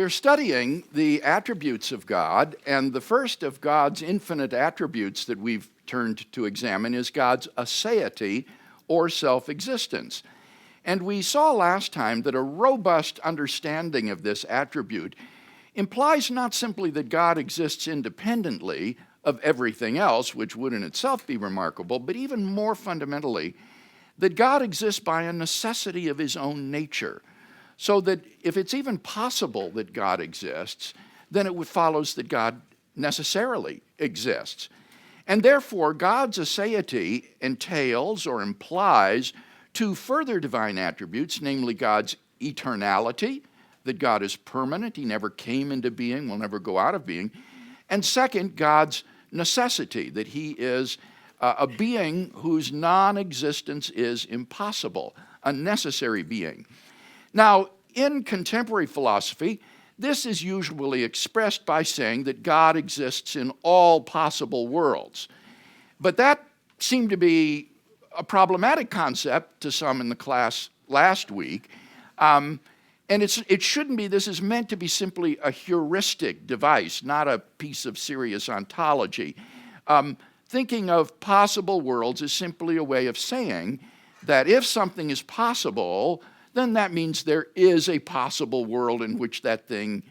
we're studying the attributes of God, and the first of God's infinite attributes that we've turned to examine is God's aseity, or self-existence. And we saw last time that a robust understanding of this attribute implies not simply that God exists independently of everything else, which would in itself be remarkable, but even more fundamentally, that God exists by a necessity of his own nature. So that if it's even possible that God exists, then it follows that God necessarily exists. And therefore, God's aseity entails or implies two further divine attributes, namely God's eternality, that God is permanent, he never came into being, will never go out of being, and second, God's necessity, that he is a being whose non-existence is impossible, a necessary being. Now, in contemporary philosophy, this is usually expressed by saying that God exists in all possible worlds. But that seemed to be a problematic concept to some in the class last week. And it shouldn't be. This is meant to be simply a heuristic device, not a piece of serious ontology. Thinking of possible worlds is simply a way of saying that if something is possible, then that means there is a possible world in which that thing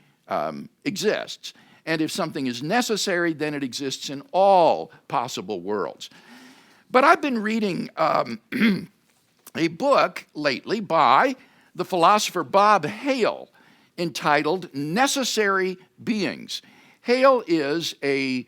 exists. And if something is necessary, then it exists in all possible worlds. But I've been reading a book lately by the philosopher Bob Hale entitled Necessary Beings. Hale is a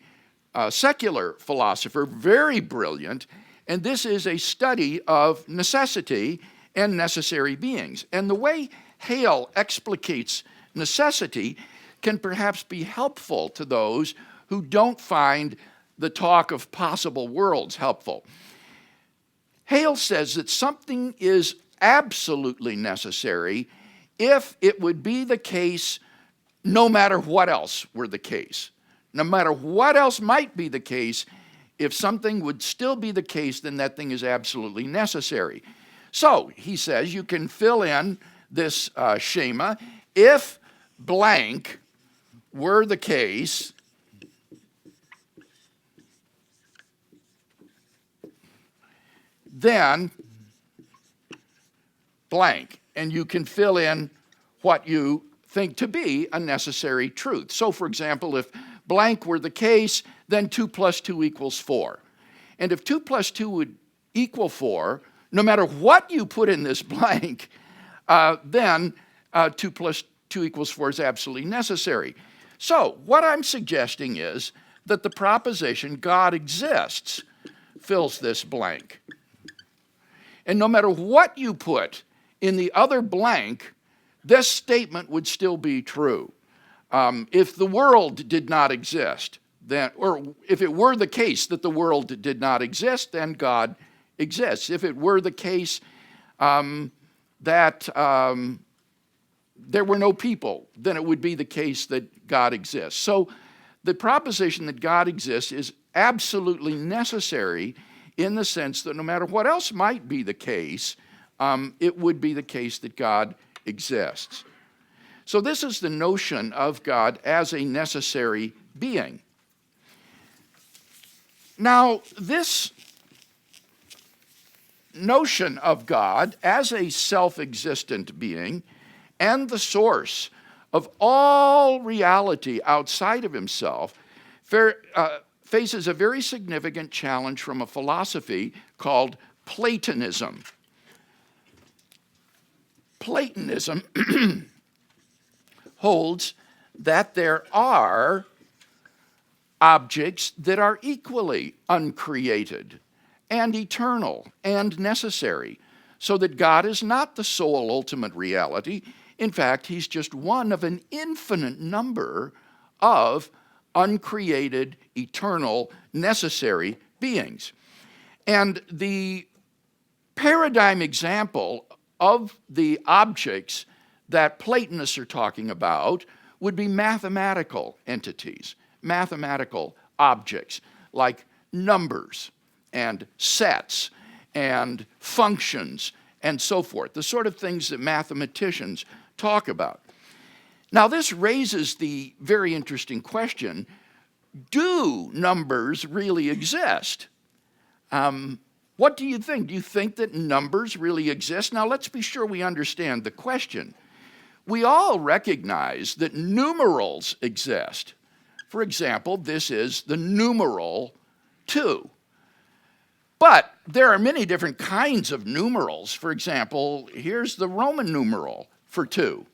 secular philosopher, very brilliant, and this is a study of necessity and necessary beings. And the way Hale explicates necessity can perhaps be helpful to those who don't find the talk of possible worlds helpful. Hale says that something is absolutely necessary if it would be the case no matter what else were the case. No matter what else might be the case, if something would still be the case, then that thing is absolutely necessary. So, he says, you can fill in this schema. If blank were the case, then blank. And you can fill in what you think to be a necessary truth. So, for example, if blank were the case, then 2 plus 2 equals 4. And if 2 plus 2 would equal 4, no matter what you put in this blank, then 2 plus 2 equals 4 is absolutely necessary. So, what I'm suggesting is that the proposition God exists fills this blank. And no matter what you put in the other blank, this statement would still be true. If the world did not exist, then, or if it were the case that the world did not exist, then God exists. If it were the case that there were no people, then it would be the case that God exists. So the proposition that God exists is absolutely necessary in the sense that no matter what else might be the case, it would be the case that God exists. So this is the notion of God as a necessary being. Now, this notion of God as a self-existent being and the source of all reality outside of himself faces a very significant challenge from a philosophy called Platonism. Platonism holds that there are objects that are equally uncreated and eternal and necessary, so that God is not the sole ultimate reality. In fact, he's just one of an infinite number of uncreated, eternal, necessary beings. And the paradigm example of the objects that Platonists are talking about would be mathematical entities, mathematical objects like numbers and sets and functions and so forth, the sort of things that mathematicians talk about. Now, this raises the very interesting question, do numbers really exist? What do you think? Do you think that numbers really exist? Now, let's be sure we understand the question. We all recognize that numerals exist. For example, this is the numeral 2. But there are many different kinds of numerals. For example, here's the Roman numeral for 2.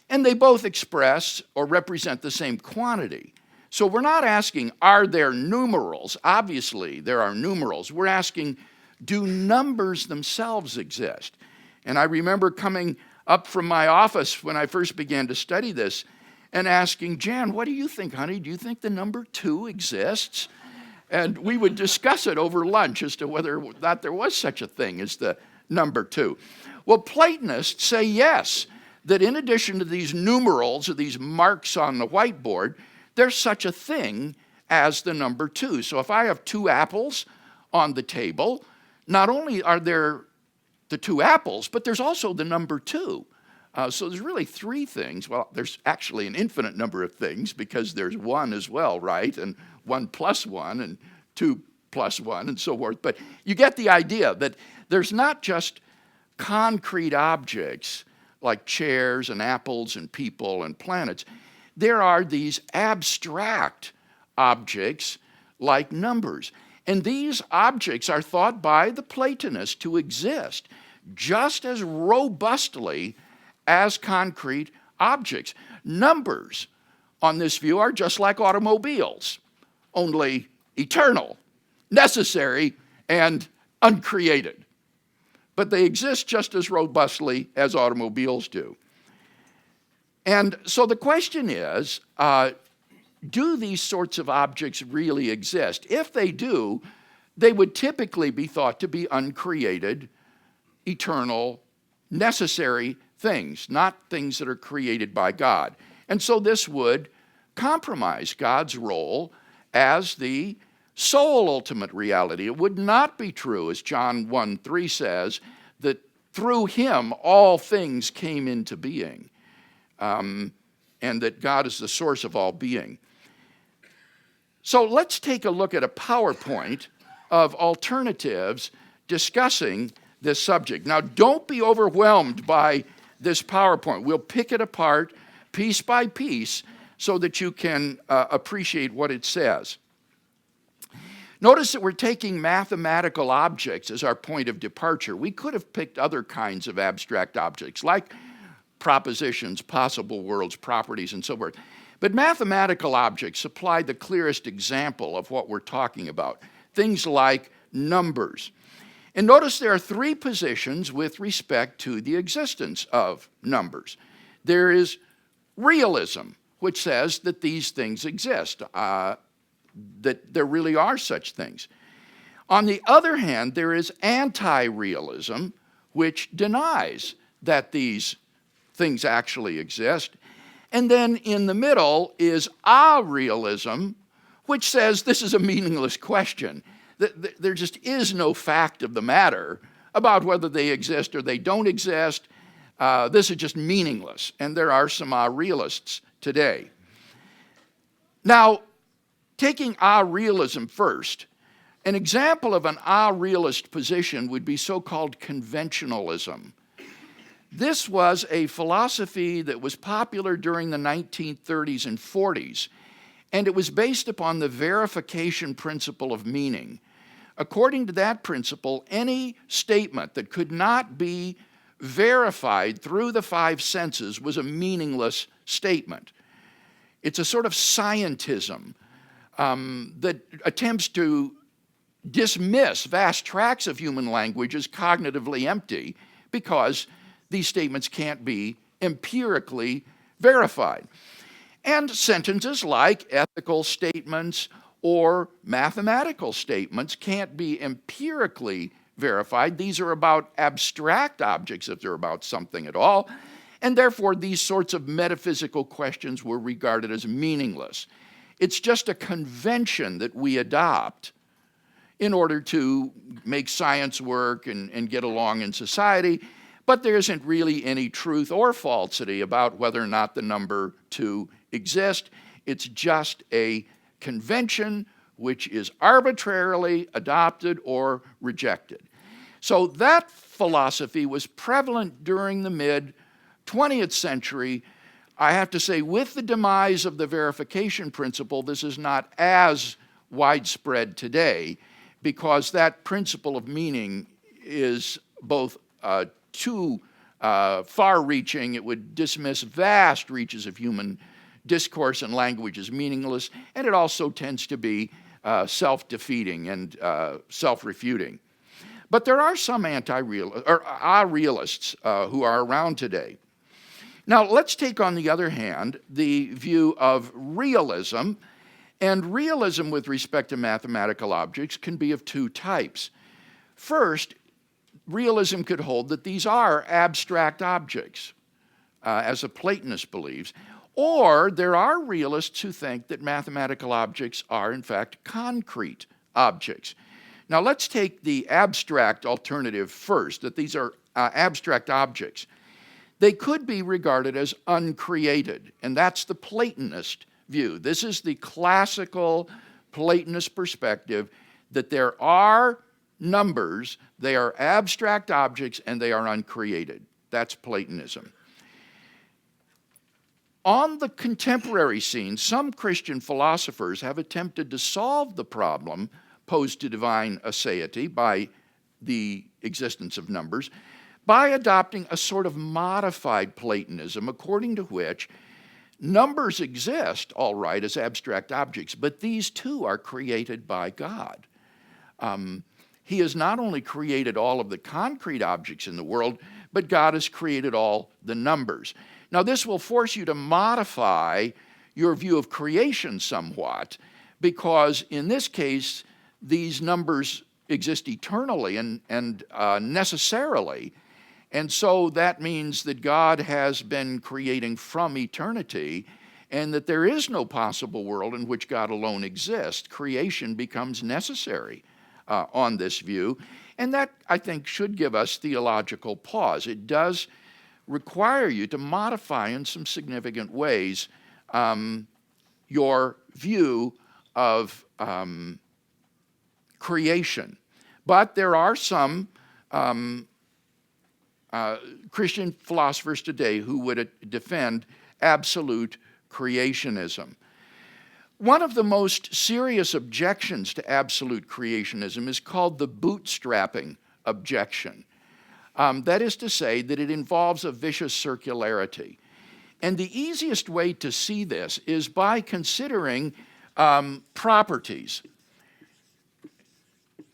And they both express or represent the same quantity. So we're not asking, are there numerals? Obviously, there are numerals. We're asking, do numbers themselves exist? And I remember coming up from my office when I first began to study this and asking, Jan, what do you think, honey? Do you think the number 2 exists? And we would discuss it over lunch as to whether or not there was such a thing as the number 2. Well, Platonists say yes, that in addition to these numerals or these marks on the whiteboard, there's such a thing as the number 2. So if I have 2 apples on the table, not only are there the 2 apples, but there's also the number 2. So there's really 3 things. Well, there's actually an infinite number of things because there's 1 as well, right? And 1 plus 1 and 2 plus 1 and so forth. But you get the idea that there's not just concrete objects like chairs and apples and people and planets. There are these abstract objects like numbers. And these objects are thought by the Platonists to exist just as robustly as concrete objects. Numbers, on this view, are just like automobiles, only eternal, necessary, and uncreated. But they exist just as robustly as automobiles do. And so the question is, do these sorts of objects really exist? If they do, they would typically be thought to be uncreated, eternal, necessary things, not things that are created by God. And so this would compromise God's role as the sole ultimate reality. It would not be true, as John 1:3 says, that through him all things came into being, and that God is the source of all being. So let's take a look at a PowerPoint of alternatives discussing this subject. Now, don't be overwhelmed by this PowerPoint. We'll pick it apart piece by piece so that you can appreciate what it says. Notice that we're taking mathematical objects as our point of departure. We could have picked other kinds of abstract objects, like propositions, possible worlds, properties, and so forth. But mathematical objects supply the clearest example of what we're talking about, things like numbers. And notice there are 3 positions with respect to the existence of numbers. There is realism, which says that these things exist, that there really are such things. On the other hand, there is anti-realism, which denies that these things actually exist. And then in the middle is a-realism, which says this is a meaningless question. There just is no fact of the matter about whether they exist or they don't exist. This is just meaningless. And there are some a-realists today. Now, taking a-realism first, an example of an a-realist position would be so-called conventionalism. This was a philosophy that was popular during the 1930s and 40s, and it was based upon the verification principle of meaning. According to that principle, any statement that could not be verified through the 5 senses was a meaningless statement. It's a sort of scientism that attempts to dismiss vast tracts of human language as cognitively empty because these statements can't be empirically verified. And sentences like ethical statements or mathematical statements can't be empirically verified. These are about abstract objects if they're about something at all, and therefore these sorts of metaphysical questions were regarded as meaningless. It's just a convention that we adopt in order to make science work and get along in society, But there isn't really any truth or falsity about whether or not the number 2 exists. It's just a convention which is arbitrarily adopted or rejected. So that philosophy was prevalent during the mid-20th century. I have to say, with the demise of the verification principle, this is not as widespread today, because that principle of meaning is both too far-reaching. It would dismiss vast reaches of human discourse and language as meaningless, and it also tends to be self-defeating and self-refuting. But there are some realists who are around today. Now, let's take, on the other hand, the view of realism. And realism with respect to mathematical objects can be of 2 types. First, realism could hold that these are abstract objects, as a Platonist believes. Or there are realists who think that mathematical objects are, in fact, concrete objects. Now, let's take the abstract alternative first, that these are abstract objects. They could be regarded as uncreated, and that's the Platonist view. This is the classical Platonist perspective, that there are numbers, they are abstract objects, and they are uncreated. That's Platonism. On the contemporary scene, some Christian philosophers have attempted to solve the problem posed to divine aseity by the existence of numbers by adopting a sort of modified Platonism, according to which numbers exist, all right, as abstract objects, but these too are created by God. He has not only created all of the concrete objects in the world, but God has created all the numbers. Now, this will force you to modify your view of creation somewhat, because in this case, these numbers exist eternally and necessarily. And so that means that God has been creating from eternity, and that there is no possible world in which God alone exists. Creation becomes necessary on this view. And that, I think, should give us theological pause. It does require you to modify in some significant ways your view of creation. But there are some Christian philosophers today who would defend absolute creationism. One of the most serious objections to absolute creationism is called the bootstrapping objection. That is to say that it involves a vicious circularity. And the easiest way to see this is by considering properties.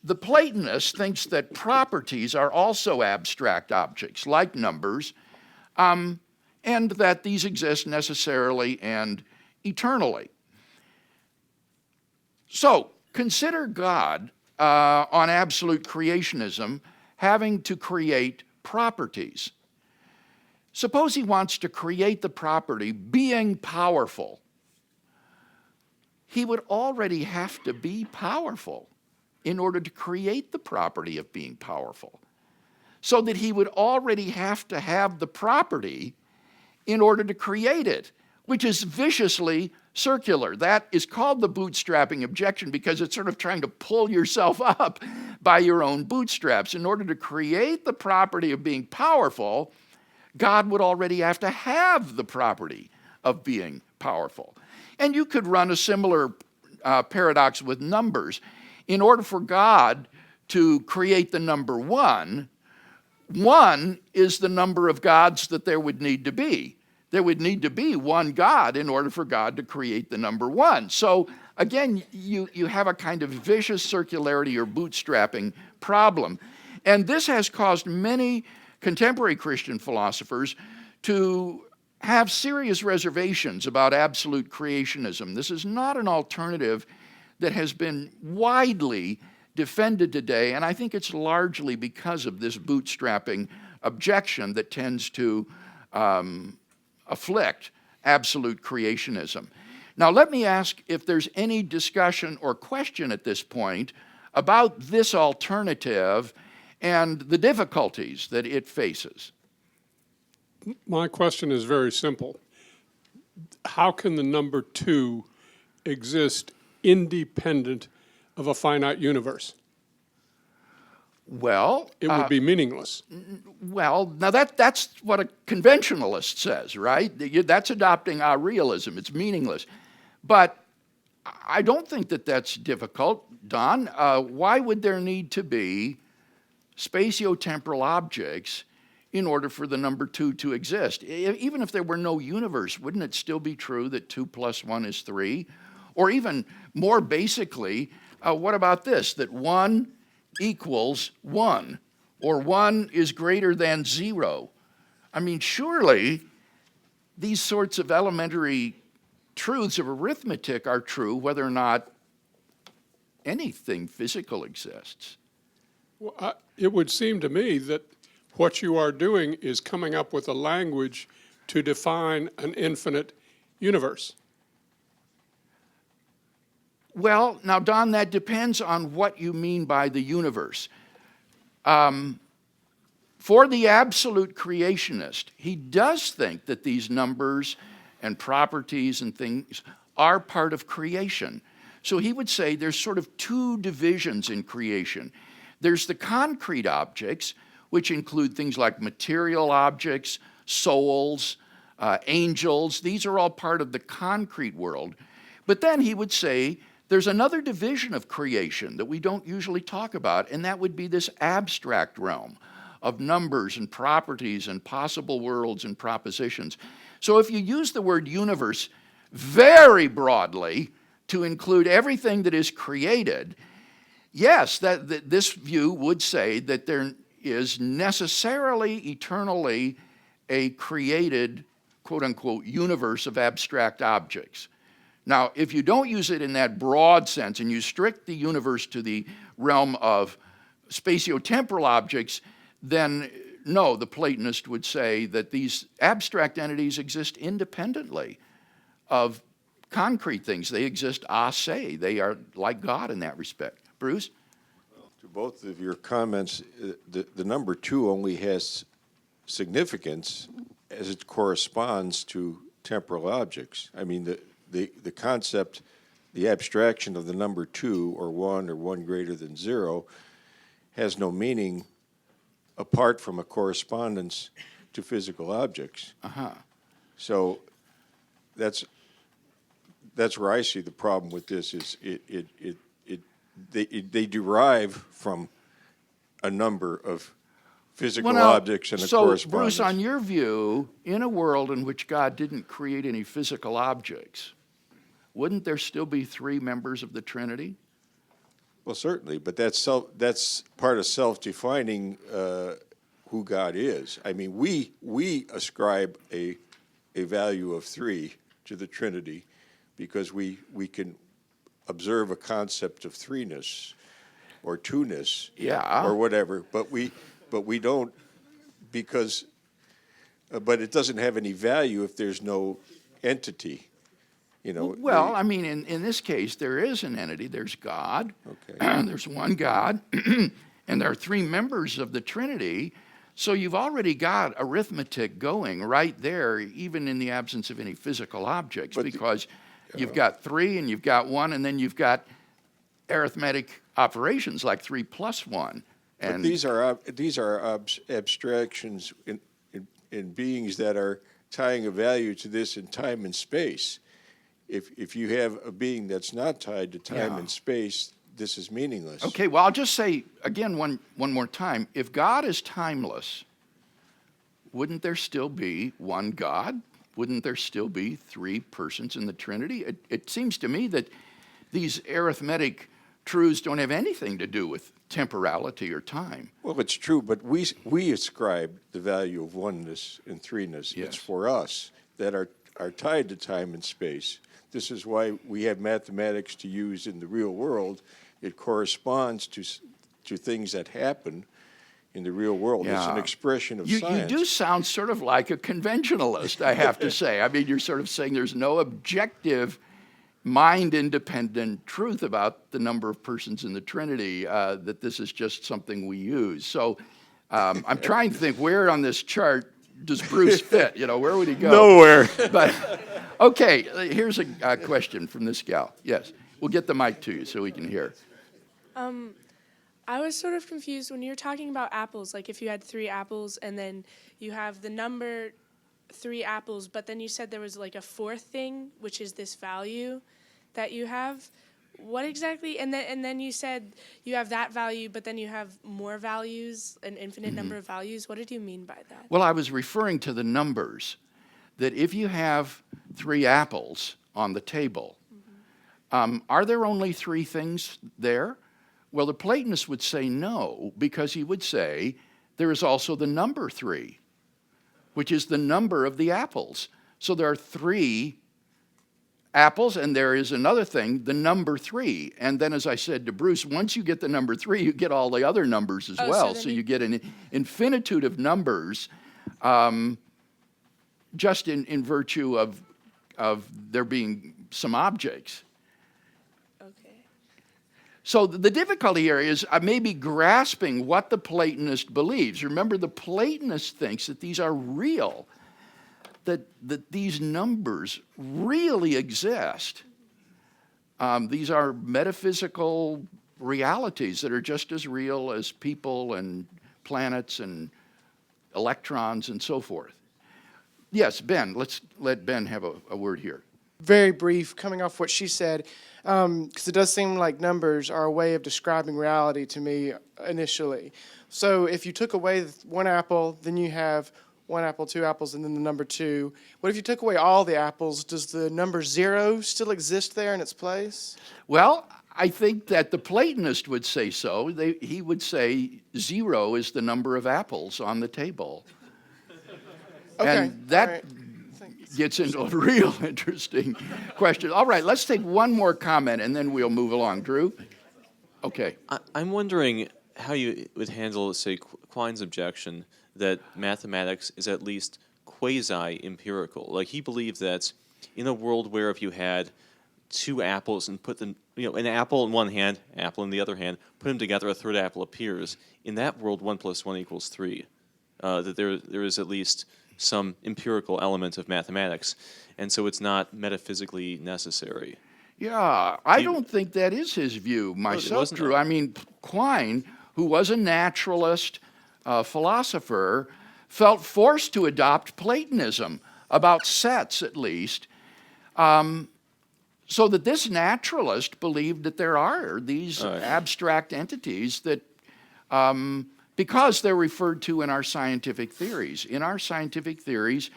The Platonist thinks that properties are also abstract objects, like numbers, and that these exist necessarily and eternally. So, consider God on absolute creationism having to create properties. Suppose he wants to create the property being powerful. He would already have to be powerful in order to create the property of being powerful, so that he would already have to have the property in order to create it, which is viciously circular. That is called the bootstrapping objection, because it's sort of trying to pull yourself up by your own bootstraps. In order to create the property of being powerful, God would already have to have the property of being powerful. And you could run a similar paradox with numbers. In order for God to create the number 1, 1 is the number of gods that there would need to be. There would need to be one God in order for God to create the number 1. So again, you have a kind of vicious circularity or bootstrapping problem. And this has caused many contemporary Christian philosophers to have serious reservations about absolute creationism. This is not an alternative that has been widely defended today, and I think it's largely because of this bootstrapping objection that tends to afflict absolute creationism. Now, let me ask if there's any discussion or question at this point about this alternative and the difficulties that it faces. My question is very simple. How can the number 2 exist independent of a finite universe? Well, It would be meaningless. well, now that's what a conventionalist says, right? That's adopting our realism. It's meaningless. But I don't think that that's difficult, Don. Why would there need to be spatiotemporal objects in order for the number 2 to exist? Even if there were no universe, wouldn't it still be true that 2 plus 1 is 3? Or even more basically, what about this, that 1 equals 1, or 1 is greater than 0? I mean, surely these sorts of elementary truths of arithmetic are true whether or not anything physical exists. Well, it would seem to me that what you are doing is coming up with a language to define an infinite universe. Well, now, Don, that depends on what you mean by the universe. For the absolute creationist, he does think that these numbers and properties and things are part of creation. So he would say there's sort of 2 divisions in creation. There's the concrete objects, which include things like material objects, souls, angels. These are all part of the concrete world. But then he would say there's another division of creation that we don't usually talk about, and that would be this abstract realm of numbers and properties and possible worlds and propositions. So if you use the word universe very broadly to include everything that is created, yes, that this view would say that there is necessarily, eternally, a created, quote unquote, universe of abstract objects. Now, if you don't use it in that broad sense and you restrict the universe to the realm of spatiotemporal objects, then no, the Platonist would say that these abstract entities exist independently of concrete things. They exist assay. They are like God in that respect. Bruce? Well, to both of your comments, the number 2 only has significance as it corresponds to temporal objects. I mean, the concept, the abstraction of the number 2 or 1 or 1 greater than 0 has no meaning apart from a correspondence to physical objects. So that's where I see the problem with this is they derive from a number of physical objects and a correspondence. So, Bruce, on your view, in a world in which God didn't create any physical objects, wouldn't there still be 3 members of the Trinity? Well, certainly, but that's part of self-defining who God is. I mean, we ascribe a value of 3 to the Trinity because we can observe a concept of 3-ness or 2-ness, or whatever, but we don't because but it doesn't have any value if there's no entity. You know, well, I mean, in this case, there is an entity. There's God. Okay. There's one God. And there are 3 members of the Trinity. So you've already got arithmetic going right there, even in the absence of any physical objects, because you've got 3 and you've got 1, and then you've got arithmetic operations like 3 plus 1. And but these are abstractions in beings that are tying a value to this in time and space. If you have a being that's not tied to time and space, this is meaningless. Okay, well, I'll just say again one more time. If God is timeless, wouldn't there still be one God? Wouldn't there still be 3 persons in the Trinity? It seems to me that these arithmetic truths don't have anything to do with temporality or time. Well, it's true, but we ascribe the value of oneness and 3-ness. Yes. It's for us that are tied to time and space. This is why we have mathematics to use in the real world. It corresponds to things that happen in the real world. It's an expression of science. You do sound sort of like a conventionalist, I have to say. I mean, you're sort of saying there's no objective, mind-independent truth about the number of persons in the Trinity, that this is just something we use. So I'm trying to think, where on this chart does Bruce fit? Where would he go? Nowhere. But, okay, here's a question from this gal. Yes, we'll get the mic to you so we can hear. I was sort of confused when you were talking about apples, like if you had 3 apples and then you have the number 3 apples, but then you said there was like a 4th thing, which is this value that you have. What exactly? And then you said you have that value, but then you have more values, an infinite number of values. What did you mean by that? Well, I was referring to the numbers, that if you have 3 apples on the table, are there only 3 things there? Well, the Platonist would say no, because he would say there is also the number 3, which is the number of the apples. So there are 3 apples, and there is another thing, the number 3. And then, as I said to Bruce, once you get the number 3, you get all the other numbers as well. So you get an infinitude of numbers, just in virtue of there being some objects. Okay. So the difficulty here is maybe grasping what the Platonist believes. Remember, the Platonist thinks that these are real, that these numbers really exist. These are metaphysical realities that are just as real as people and planets and electrons and so forth. Yes, Ben, let's let Ben have a word here. Very brief, coming off what she said, because it does seem like numbers are a way of describing reality to me initially. So if you took away 1 apple, then you have 1 apple, 2 apples, and then the number 2. What if you took away all the apples? Does the number 0 still exist there in its place? Well, I think that the Platonist would say so. He would say 0 is the number of apples on the table. Okay, And that all right. gets into a real interesting question. All right, let's take one more comment, and then we'll move along. Drew? Okay. I'm wondering how you would handle, say, Quine's objection that mathematics is at least quasi-empirical. Like, he believed that in a world where if you had 2 apples and put them, an apple in one hand, apple in the other hand, put them together, a 3rd apple appears. In that world, 1 + 1 = 3. That there is at least some empirical element of mathematics, and so it's not metaphysically necessary. Yeah, I don't think that is his view myself, Drew. I mean, Quine, who was a naturalist, philosopher, felt forced to adopt Platonism, about sets at least, so that this naturalist believed that there are these abstract entities that, because they're referred to in our scientific theories. In our scientific theories,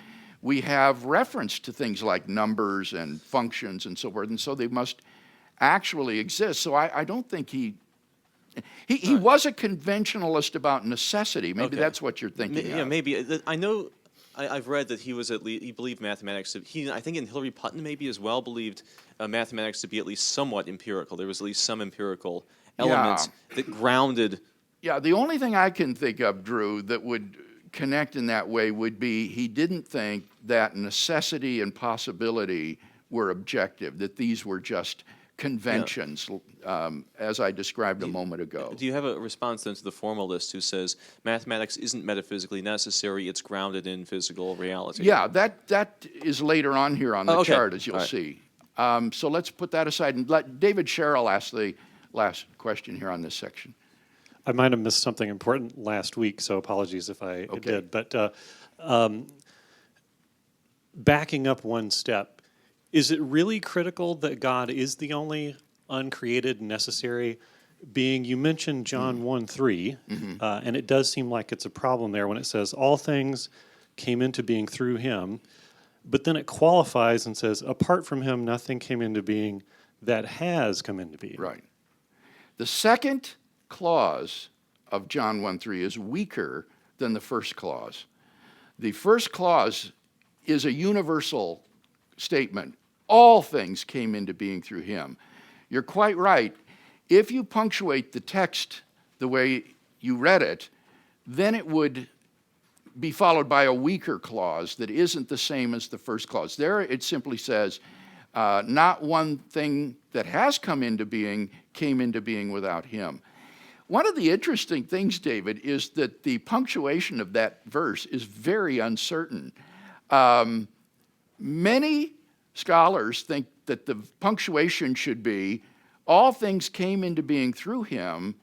we have reference to things like numbers and functions and so forth, and so they must actually exist. So I don't think he was a conventionalist about necessity. Maybe that's what you're thinking Yeah, of. maybe. I know I've read that he was he believed mathematics. I think in Hillary Putnam maybe as well believed mathematics to be at least somewhat empirical. There was at least some empirical elements that grounded. Yeah, the only thing I can think of, Drew, that would connect in that way would be he didn't think that necessity and possibility were objective, that these were just conventions, as I described a moment ago. Do you have a response then to the formalist who says mathematics isn't metaphysically necessary, it's grounded in physical reality? Yeah, that is later on here on the chart, as you'll right. see. So let's put that aside and let David Sherrill ask the last question here on this section. I might have missed something important last week, so apologies if I did. But backing up one step, is it really critical that God is the only uncreated, necessary being? You mentioned John 1:3, and it does seem like it's a problem there when it says all things came into being through him, but then it qualifies and says apart from him, nothing came into being that has come into being. Right. The second clause of John 1:3 is weaker than the first clause. The first clause is a universal statement. All things came into being through him. You're quite right. If you punctuate the text the way you read it, then it would be followed by a weaker clause that isn't the same as the first clause. There it simply says, not one thing that has come into being came into being without him. one of the interesting things, David, is that the punctuation of that verse is very uncertain. Many scholars think that the punctuation should be, all things came into being through him,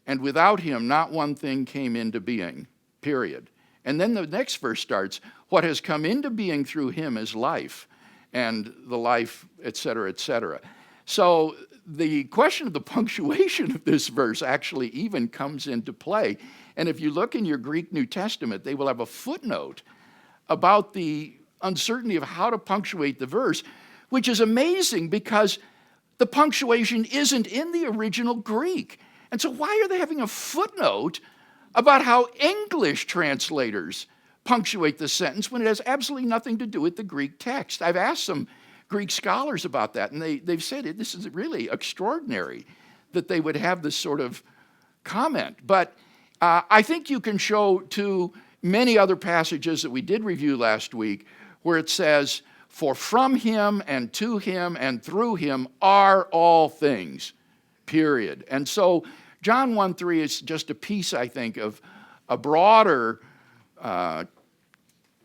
and without him not one thing came into being, period. And then the next verse starts, what has come into being through him is life, and the life, et cetera, et cetera. So the question of the punctuation of this verse actually even comes into play. And if you look in your Greek New Testament, they will have a footnote about the uncertainty of how to punctuate the verse, which is amazing because the punctuation isn't in the original Greek. And so why are they having a footnote about how English translators punctuate the sentence when it has absolutely nothing to do with the Greek text? I've asked some Greek scholars about that, and they've said this is really extraordinary that they would have this sort of comment. But I think you can show to many other passages that we did review last week where it says, for from him and to him and through him are all things, period. And so John 1:3 is just a piece, I think, of a broader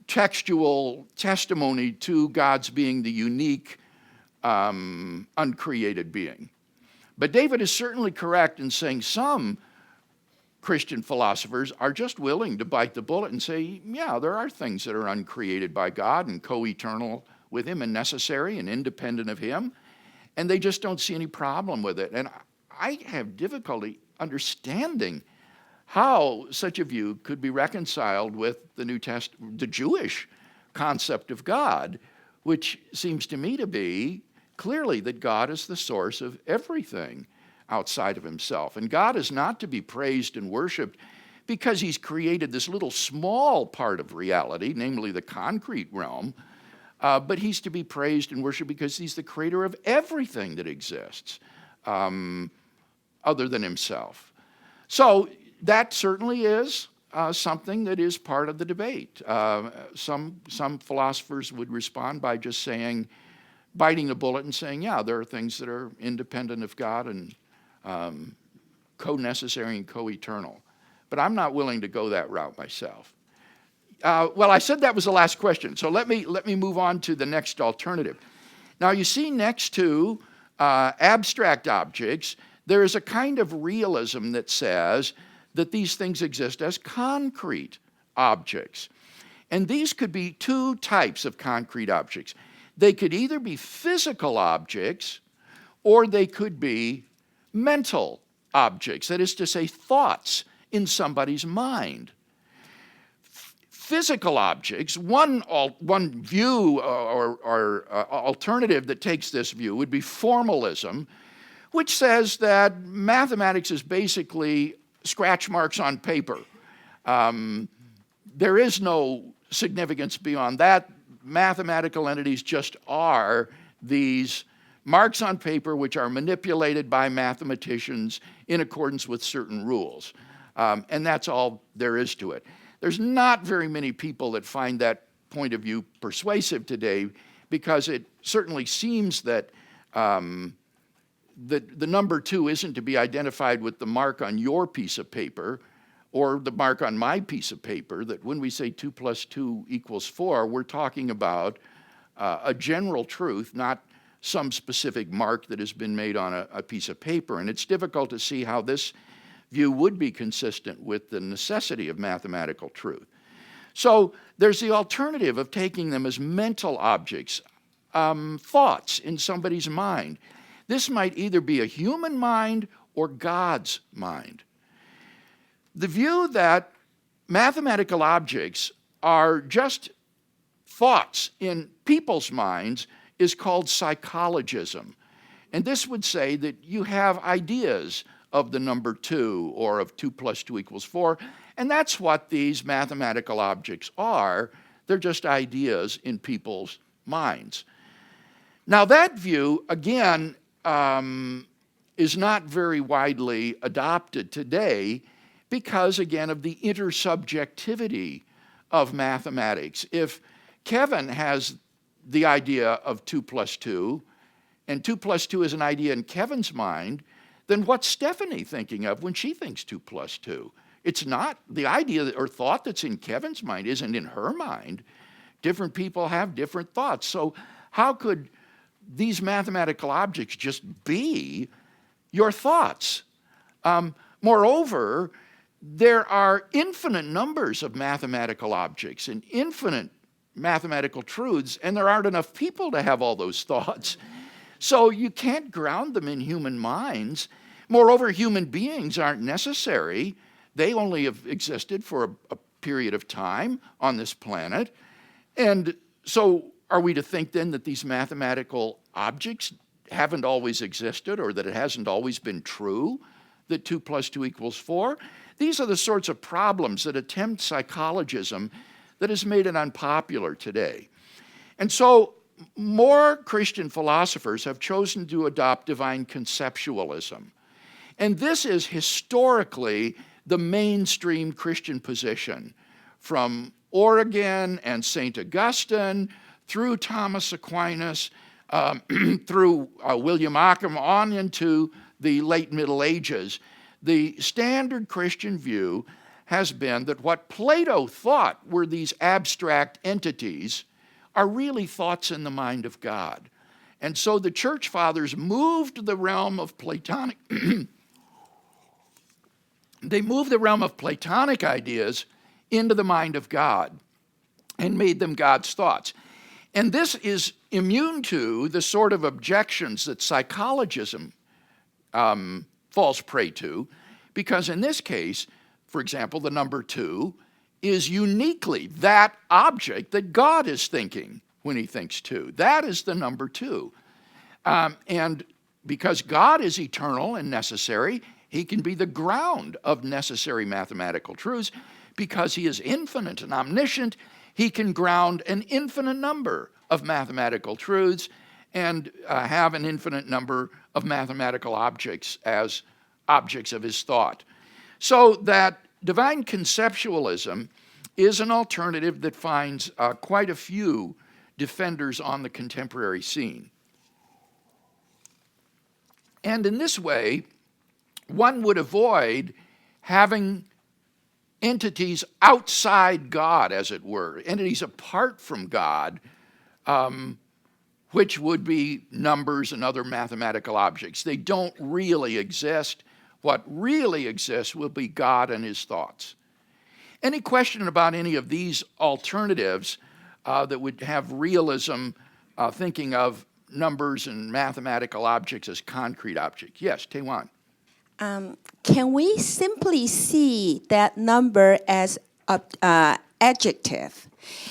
textual testimony to God's being the unique, uncreated being. But David is certainly correct in saying some Christian philosophers are just willing to bite the bullet and say, yeah, there are things that are uncreated by God and co-eternal with him and necessary and independent of him, and they just don't see any problem with it. And I have difficulty understanding how such a view could be reconciled with the Jewish concept of God, which seems to me to be clearly that God is the source of everything outside of himself. And God is not to be praised and worshiped because he's created this little small part of reality, namely the concrete realm, but he's to be praised and worshiped because he's the creator of everything that exists other than himself. So that certainly is something that is part of the debate. Some philosophers would respond by just saying, biting the bullet and saying, yeah, there are things that are independent of God and co-necessary and co-eternal. But I'm not willing to go that route myself. Well, I said that was the last question, so let me move on to the next alternative. Now, you see next to abstract objects, there is a kind of realism that says that these things exist as concrete objects. And these could be two types of concrete objects. They could either be physical objects or they could be mental objects, that is to say, thoughts in somebody's mind. Physical objects, one view or alternative that takes this view would be formalism, which says that mathematics is basically scratch marks on paper. There is no significance beyond that. Mathematical entities just are these marks on paper which are manipulated by mathematicians in accordance with certain rules. And that's all there is to it. There's not very many people that find that point of view persuasive today because it certainly seems that the number 2 isn't to be identified with the mark on your piece of paper or the mark on my piece of paper, that when we say 2 + 2 = 4, we're talking about a general truth, not some specific mark that has been made on a piece of paper. And it's difficult to see how this view would be consistent with the necessity of mathematical truth. So there's the alternative of taking them as mental objects, thoughts in somebody's mind. This might either be a human mind or God's mind. The view that mathematical objects are just thoughts in people's minds is called psychologism. And this would say that you have ideas of the number 2 or of 2 + 2 = 4, and that's what these mathematical objects are. They're just ideas in people's minds. Now that view, again, is not very widely adopted today because, again, of the intersubjectivity of mathematics. If Kevin has the idea of 2 + 2, and 2 + 2 is an idea in Kevin's mind, then what's Stephanie thinking of when she thinks 2 plus 2? It's not the idea or thought that's in Kevin's mind isn't in her mind. Different people have different thoughts. So how could these mathematical objects just be your thoughts? Moreover, there are infinite numbers of mathematical objects and infinite mathematical truths, and there aren't enough people to have all those thoughts. So you can't ground them in human minds. Moreover, human beings aren't necessary. They only have existed for a period of time on this planet. And so are we to think then that these mathematical objects haven't always existed, or that it hasn't always been true that 2 plus 2 equals 4? These are the sorts of problems that attempt psychologism that has made it unpopular today. And so more Christian philosophers have chosen to adopt divine conceptualism. And this is historically the mainstream Christian position, from Origen and St. Augustine through Thomas Aquinas, through William Ockham on into the late Middle Ages. The standard Christian view has been that what Plato thought were these abstract entities are really thoughts in the mind of God. And so the church fathers moved the realm of Platonic they moved the realm of Platonic ideas into the mind of God and made them God's thoughts. And this is immune to the sort of objections that psychologism falls prey to, because in this case, for example, the number 2 is uniquely that object that God is thinking when he thinks 2. That is the number 2. And because God is eternal and necessary, he can be the ground of necessary mathematical truths. Because he is infinite and omniscient, he can ground an infinite number of mathematical truths and have an infinite number of mathematical objects as objects of his thought. So that divine conceptualism is an alternative that finds quite a few defenders on the contemporary scene. And in this way, one would avoid having entities outside God, as it were, entities apart from God, which would be numbers and other mathematical objects. They don't really exist. What really exists will be God and his thoughts. Any question about any of these alternatives that would have realism thinking of numbers and mathematical objects as concrete objects? Yes, Taewan. Can we simply see that number as adjective?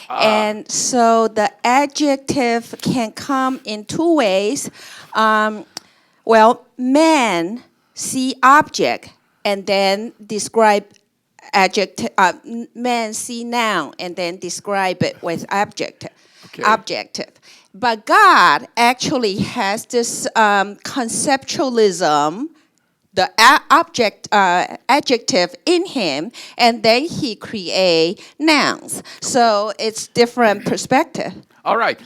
And so the adjective can come in 2 ways. Man see object and then describe adjective. Man see noun and then describe it with adjective. Okay. Objective. But God actually has this conceptualism, the adjective in him, and then he create nouns. So it's different perspective. All right.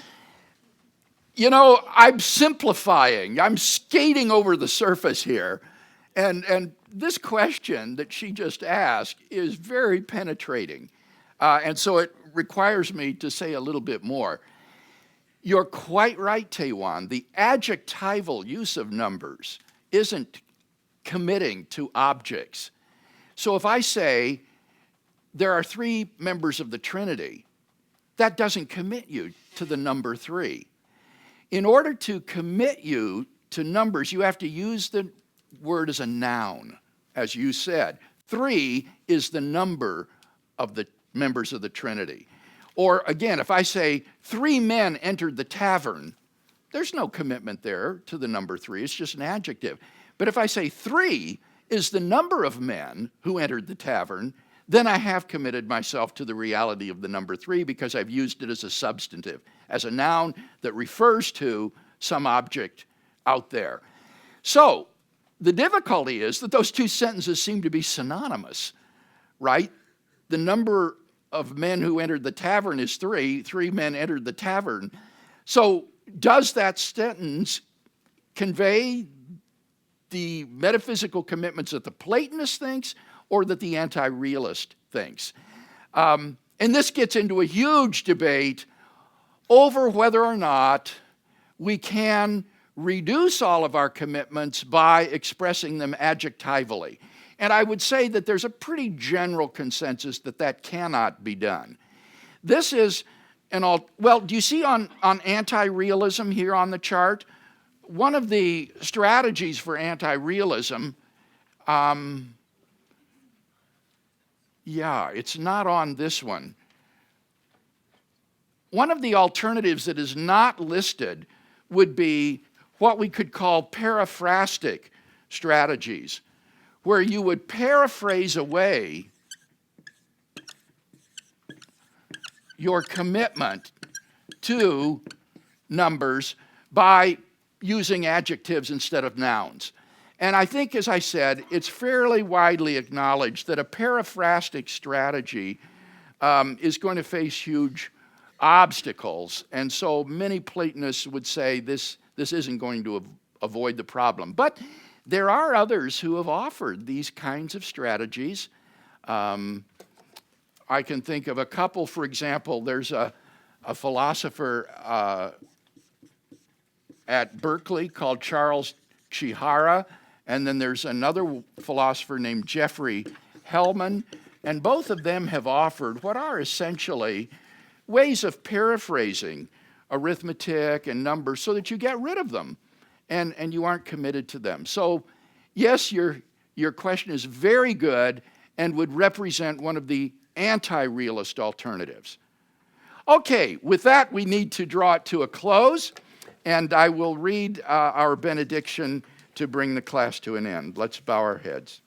You know, I'm simplifying. I'm skating over the surface here. And this question that she just asked is very penetrating. And so it requires me to say a little bit more. You're quite right, Taewan. The adjectival use of numbers isn't committing to objects. So if I say there are 3 members of the Trinity, that doesn't commit you to the number 3. In order to commit you to numbers, you have to use the word as a noun, as you said. 3 is the number of the members of the Trinity. Or again, if I say 3 men entered the tavern, there's no commitment there to the number 3. It's just an adjective. But if I say 3 is the number of men who entered the tavern, then I have committed myself to the reality of the number 3 because I've used it as a substantive, as a noun that refers to some object out there. So the difficulty is that those 2 sentences seem to be synonymous, right? The number of men who entered the tavern is 3. 3 men entered the tavern. So does that sentence convey the metaphysical commitments that the Platonist thinks or that the anti-realist thinks. And this gets into a huge debate over whether or not we can reduce all of our commitments by expressing them adjectively. And I would say that there's a pretty general consensus that that cannot be done. This is well, do you see on anti-realism here on the chart? One of the strategies for anti-realism, yeah, it's not on this one. One of the alternatives that is not listed would be what we could call paraphrastic strategies, where you would paraphrase away your commitment to numbers by using adjectives instead of nouns. And I think, as I said, it's fairly widely acknowledged that a paraphrastic strategy is going to face huge obstacles. And so many Platonists would say this isn't going to avoid the problem. But there are others who have offered these kinds of strategies. I can think of a couple. For example, there's a philosopher at Berkeley called Charles Chihara, and then there's another philosopher named Jeffrey Hellman, and both of them have offered what are essentially ways of paraphrasing arithmetic and numbers so that you get rid of them and you aren't committed to them. So yes, your question is very good and would represent one of the anti-realist alternatives. Okay, with that, we need to draw it to a close, and I will read our benediction to bring the class to an end. Let's bow our heads.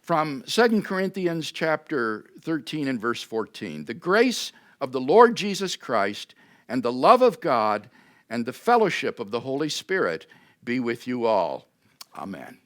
From 2 Corinthians chapter 13 and verse 14, the grace of the Lord Jesus Christ and the love of God and the fellowship of the Holy Spirit be with you all. Amen.